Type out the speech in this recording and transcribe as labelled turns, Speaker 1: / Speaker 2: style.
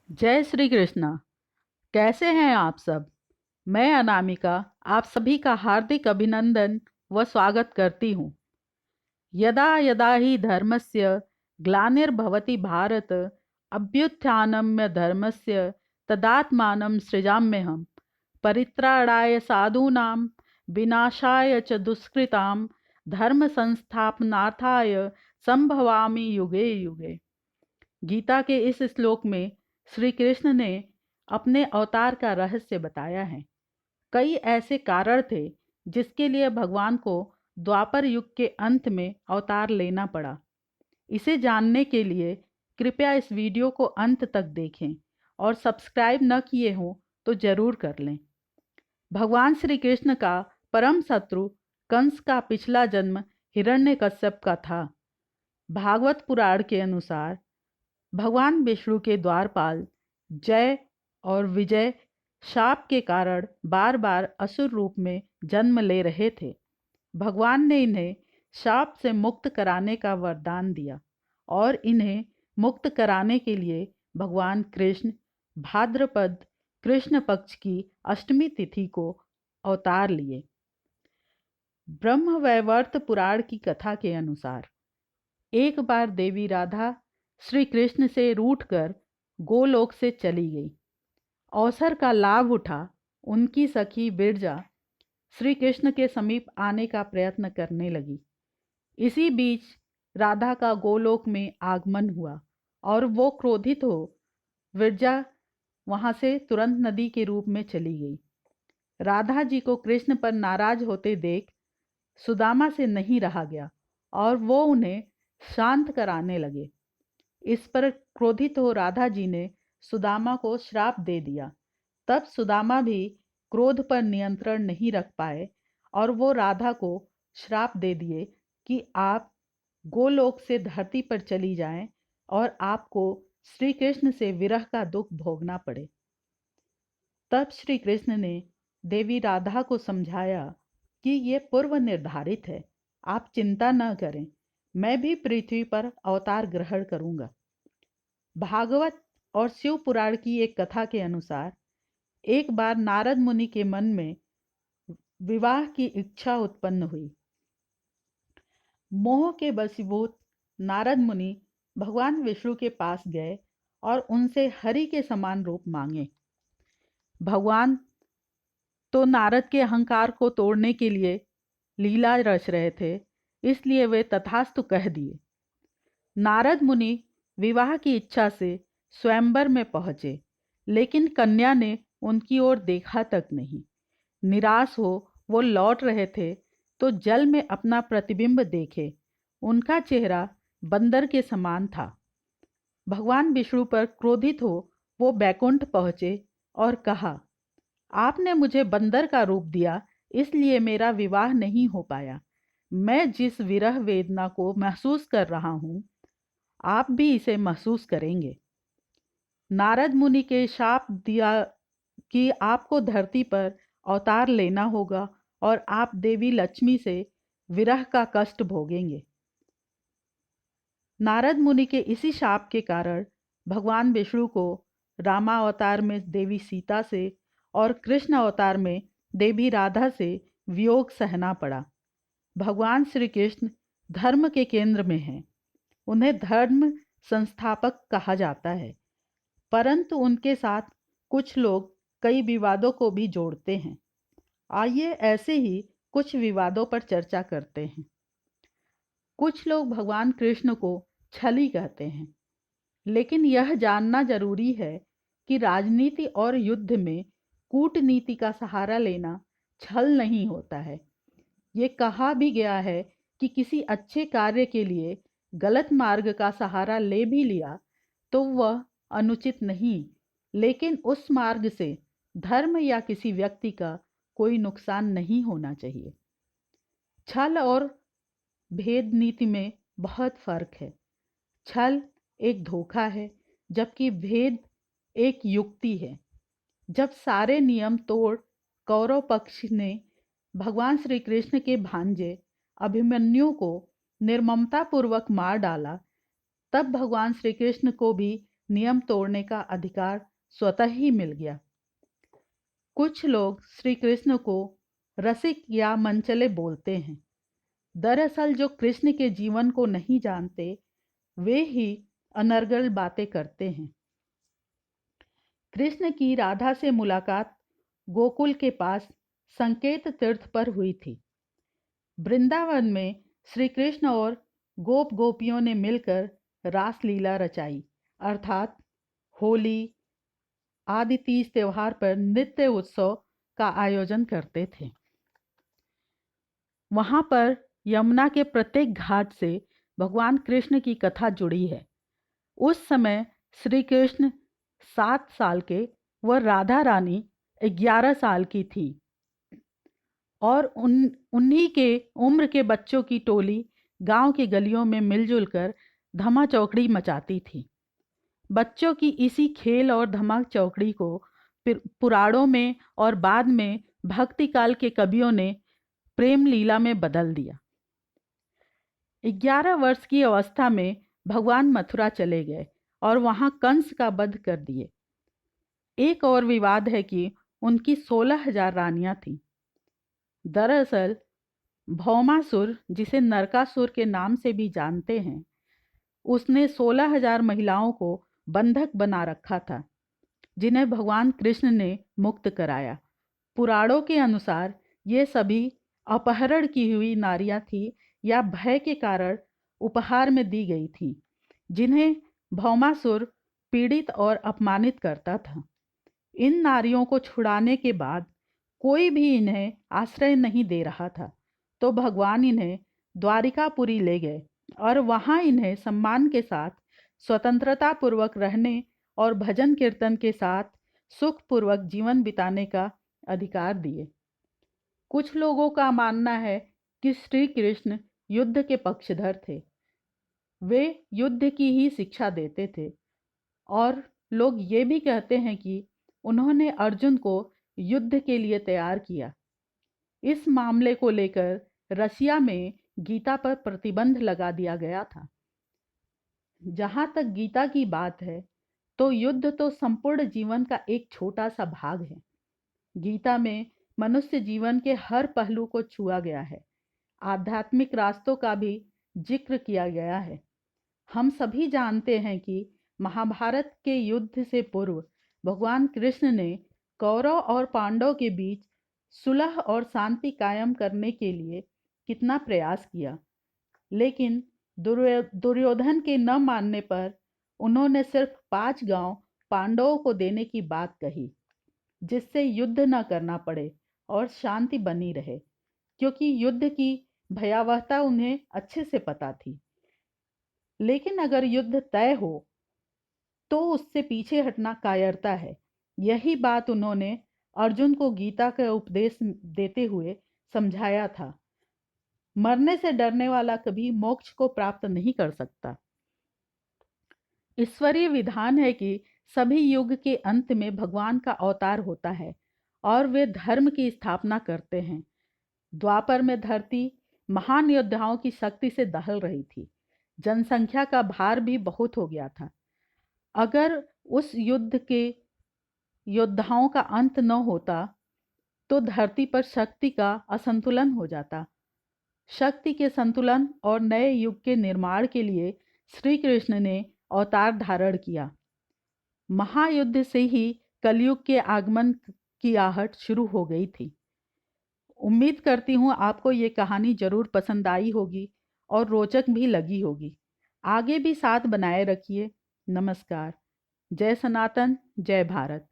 Speaker 1: जय श्री कृष्णा। कैसे हैं आप सब? मैं अनामिका आप सभी का हार्दिक अभिनंदन व स्वागत करती हूँ। यदा यदा हि धर्मस्य ग्लानिर्भवति भारत अभ्युत्थानम्य धर्मस्य तदात्मानं सृजाम्यहम् परित्राणाय साधूनां विनाशाय च दुष्कृतां धर्म संस्थापनार्थाय संभवामि युगे युगे। गीता के इस श्लोक में श्री कृष्ण ने अपने अवतार का रहस्य बताया है। कई ऐसे कारण थे जिसके लिए भगवान को द्वापर युग के अंत में अवतार लेना पड़ा। इसे जानने के लिए कृपया इस वीडियो को अंत तक देखें और सब्सक्राइब न किए हो तो जरूर कर लें। भगवान श्री कृष्ण का परम शत्रु कंस का पिछला जन्म हिरण्यकश्यप का था। भागवत पुराण के अनुसार भगवान विष्णु के द्वारपाल जय और विजय शाप के कारण बार बार असुर रूप में जन्म ले रहे थे। भगवान ने इन्हें शाप से मुक्त कराने का वरदान दिया और इन्हें मुक्त कराने के लिए भगवान कृष्ण भाद्रपद कृष्ण पक्ष की अष्टमी तिथि को अवतार लिए। ब्रह्मवैवर्त पुराण की कथा के अनुसार एक बार देवी राधा श्री कृष्ण से रूठकर गोलोक से चली गई। अवसर का लाभ उठा उनकी सखी बिरजा श्री कृष्ण के समीप आने का प्रयत्न करने लगी। इसी बीच राधा का गोलोक में आगमन हुआ और वो क्रोधित हो विरजा वहां से तुरंत नदी के रूप में चली गई। राधा जी को कृष्ण पर नाराज होते देख सुदामा से नहीं रहा गया और वो उन्हें शांत कराने लगे। इस पर क्रोधित हो राधा जी ने सुदामा को श्राप दे दिया। तब सुदामा भी क्रोध पर नियंत्रण नहीं रख पाए और वो राधा को श्राप दे दिए कि आप गोलोक से धरती पर चली जाएं और आपको श्री कृष्ण से विरह का दुख भोगना पड़े। तब श्री कृष्ण ने देवी राधा को समझाया कि ये पूर्व निर्धारित है, आप चिंता न करें, मैं भी पृथ्वी पर अवतार ग्रहण करूंगा। भागवत और शिव पुराण की एक कथा के अनुसार एक बार नारद मुनि के मन में विवाह की इच्छा उत्पन्न हुई। मोह के वशीभूत नारद मुनि भगवान विष्णु के पास गए और उनसे हरि के समान रूप मांगे। भगवान तो नारद के अहंकार को तोड़ने के लिए लीला रच रहे थे, इसलिए वे तथास्तु कह दिए। नारद मुनि विवाह की इच्छा से स्वयंवर में पहुंचे, लेकिन कन्या ने उनकी ओर देखा तक नहीं। निराश हो वो लौट रहे थे तो जल में अपना प्रतिबिंब देखे। उनका चेहरा बंदर के समान था। भगवान विष्णु पर क्रोधित हो वो बैकुंठ पहुंचे और कहा, आपने मुझे बंदर का रूप दिया, इसलिए मेरा विवाह नहीं हो पाया। मैं जिस विरह वेदना को महसूस कर रहा हूँ, आप भी इसे महसूस करेंगे। नारद मुनि के शाप दिया कि आपको धरती पर अवतार लेना होगा और आप देवी लक्ष्मी से विरह का कष्ट भोगेंगे। नारद मुनि के इसी शाप के कारण भगवान विष्णु को रामावतार में देवी सीता से और कृष्ण अवतार में देवी राधा से वियोग सहना पड़ा। भगवान श्री कृष्ण धर्म के केंद्र में हैं। उन्हें धर्म संस्थापक कहा जाता है, परंतु उनके साथ कुछ लोग कई विवादों को भी जोड़ते हैं। आइए ऐसे ही कुछ विवादों पर चर्चा करते हैं। कुछ लोग भगवान कृष्ण को छली कहते हैं, लेकिन यह जानना जरूरी है कि राजनीति और युद्ध में कूटनीति का सहारा लेना छल नहीं होता है। ये कहा भी गया है कि किसी अच्छे कार्य के लिए गलत मार्ग का सहारा ले भी लिया तो वह अनुचित नहीं, लेकिन उस मार्ग से धर्म या किसी व्यक्ति का कोई नुकसान नहीं होना चाहिए। छल और भेद नीति में बहुत फर्क है। छल एक धोखा है, जबकि भेद एक युक्ति है। जब सारे नियम तोड़ कौरव पक्ष ने भगवान श्री कृष्ण के भांजे अभिमन्यु को निर्ममता पूर्वक मार डाला, तब भगवान श्री कृष्ण को भी नियम तोड़ने का अधिकार स्वतः ही मिल गया। कुछ लोग श्री कृष्ण को रसिक या मनचले बोलते हैं। दरअसल जो कृष्ण के जीवन को नहीं जानते वे ही अनर्गल बातें करते हैं। कृष्ण की राधा से मुलाकात गोकुल के पास संकेत तीर्थ पर हुई थी। वृंदावन में श्री कृष्ण और गोप गोपियों ने मिलकर रासलीला रचाई, अर्थात होली आदि तीज त्योहार पर नृत्य उत्सव का आयोजन करते थे। वहां पर यमुना के प्रत्येक घाट से भगवान कृष्ण की कथा जुड़ी है। उस समय श्री कृष्ण 7 साल के व राधा रानी 11 साल की थी और उन्हीं के उम्र के बच्चों की टोली गांव की गलियों में मिलजुल कर धमा चौकड़ी मचाती थी। बच्चों की इसी खेल और धमा चौकड़ी को पुराणों में और बाद में भक्ति काल के कवियों ने प्रेम लीला में बदल दिया। 11 वर्ष की अवस्था में भगवान मथुरा चले गए और वहां कंस का वध कर दिए। एक और विवाद है कि उनकी 16,000 रानियां थीं। दरअसल भौमासुर, जिसे नरकासुर के नाम से भी जानते हैं, उसने 16,000 महिलाओं को बंधक बना रखा था, जिन्हें भगवान कृष्ण ने मुक्त कराया। पुराणों के अनुसार ये सभी अपहरण की हुई नारियां थीं या भय के कारण उपहार में दी गई थीं, जिन्हें भौमासुर पीड़ित और अपमानित करता था। इन नारियों को छुड़ाने के बाद कोई भी इन्हें आश्रय नहीं दे रहा था, तो भगवान इन्हें द्वारिकापुरी ले गए और वहां इन्हें सम्मान के साथ स्वतंत्रता पूर्वक रहने और भजन कीर्तन के साथ सुखपूर्वक जीवन बिताने का अधिकार दिए। कुछ लोगों का मानना है कि श्री कृष्ण युद्ध के पक्षधर थे। वे युद्ध की ही शिक्षा देते थे और लोग ये भी कहते हैं कि उन्होंने अर्जुन को युद्ध के लिए तैयार किया। इस मामले को लेकर रसिया में गीता पर प्रतिबंध लगा दिया गया था। जहां तक गीता की बात है तो युद्ध तो संपूर्ण जीवन का एक छोटा सा भाग है। गीता में मनुष्य जीवन के हर पहलू को छुआ गया है। आध्यात्मिक रास्तों का भी जिक्र किया गया है। हम सभी जानते हैं कि महाभारत के युद्ध से पूर्व भगवान कृष्ण ने कौरव और पांडव के बीच सुलह और शांति कायम करने के लिए कितना प्रयास किया, लेकिन दुर्योधन के न मानने पर उन्होंने सिर्फ 5 गांव पांडवों को देने की बात कही, जिससे युद्ध न करना पड़े और शांति बनी रहे, क्योंकि युद्ध की भयावहता उन्हें अच्छे से पता थी। लेकिन अगर युद्ध तय हो तो उससे पीछे हटना कायरता है। यही बात उन्होंने अर्जुन को गीता का उपदेश देते हुए समझाया था। मरने से डरने वाला कभी मोक्ष को प्राप्त नहीं कर सकता। ईश्वरीय विधान है कि सभी युग के अंत में भगवान का अवतार होता है और वे धर्म की स्थापना करते हैं। द्वापर में धरती महान योद्धाओं की शक्ति से दहल रही थी। जनसंख्या का भार भी बहुत हो गया था। अगर उस युद्ध के योद्धाओं का अंत न होता तो धरती पर शक्ति का असंतुलन हो जाता। शक्ति के संतुलन और नए युग के निर्माण के लिए श्री कृष्ण ने अवतार धारण किया। महायुद्ध से ही कलयुग के आगमन की आहट शुरू हो गई थी। उम्मीद करती हूँ आपको ये कहानी जरूर पसंद आई होगी और रोचक भी लगी होगी। आगे भी साथ बनाए रखिए। नमस्कार। जय सनातन, जय भारत।